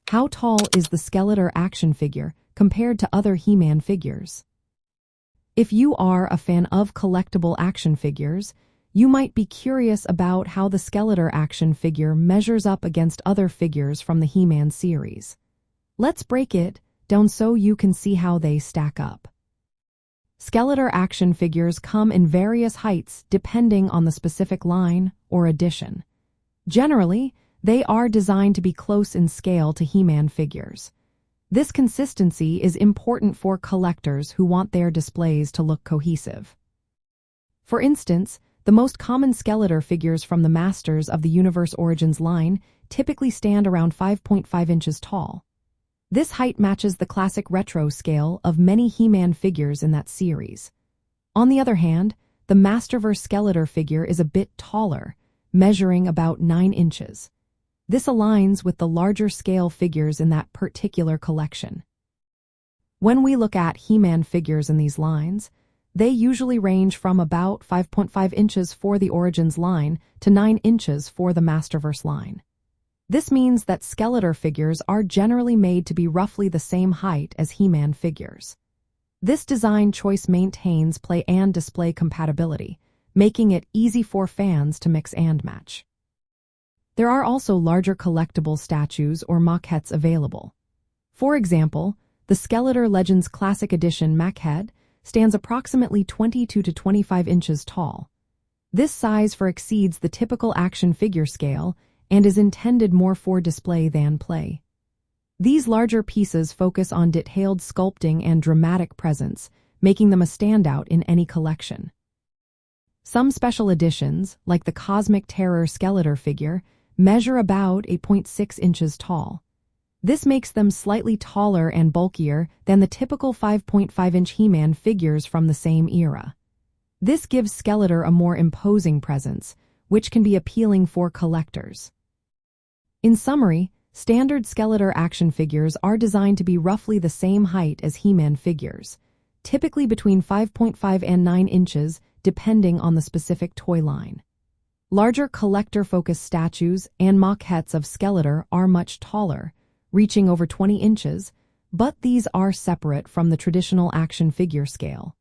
How tall is the Skeletor action figure compared to other He-Man figures? If you are a fan of collectible action figures, you might be curious about how the Skeletor action figure measures up against other figures from the He-Man series. Let's break it down so you can see how they stack up. Skeletor action figures come in various heights depending on the specific line or edition. Generally, they are designed to be close in scale to He-Man figures. This consistency is important for collectors who want their displays to look cohesive. For instance, the most common Skeletor figures from the Masters of the Universe Origins line typically stand around 5.5 inches tall. This height matches the classic retro scale of many He-Man figures in that series. On the other hand, the Masterverse Skeletor figure is a bit taller, measuring about 9 inches. This aligns with the larger scale figures in that particular collection. When we look at He-Man figures in these lines, they usually range from about 5.5 inches for the Origins line to 9 inches for the Masterverse line. This means that Skeletor figures are generally made to be roughly the same height as He-Man figures. This design choice maintains play and display compatibility, making it easy for fans to mix and match. There are also larger collectible statues or maquettes available. For example, the Skeletor Legends Classic Edition maquette stands approximately 22 to 25 inches tall. This size exceeds the typical action figure scale and is intended more for display than play. These larger pieces focus on detailed sculpting and dramatic presence, making them a standout in any collection. Some special editions, like the Cosmic Terror Skeletor figure, measure about 8.6 inches tall. This makes them slightly taller and bulkier than the typical 5.5-inch He-Man figures from the same era. This gives Skeletor a more imposing presence, which can be appealing for collectors. In summary, standard Skeletor action figures are designed to be roughly the same height as He-Man figures, typically between 5.5 and 9 inches depending on the specific toy line. Larger collector-focused statues and maquettes of Skeletor are much taller, reaching over 20 inches, but these are separate from the traditional action figure scale.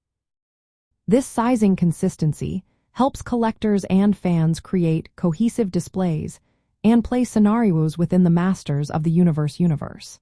This sizing consistency helps collectors and fans create cohesive displays and play scenarios within the Masters of the Universe universe.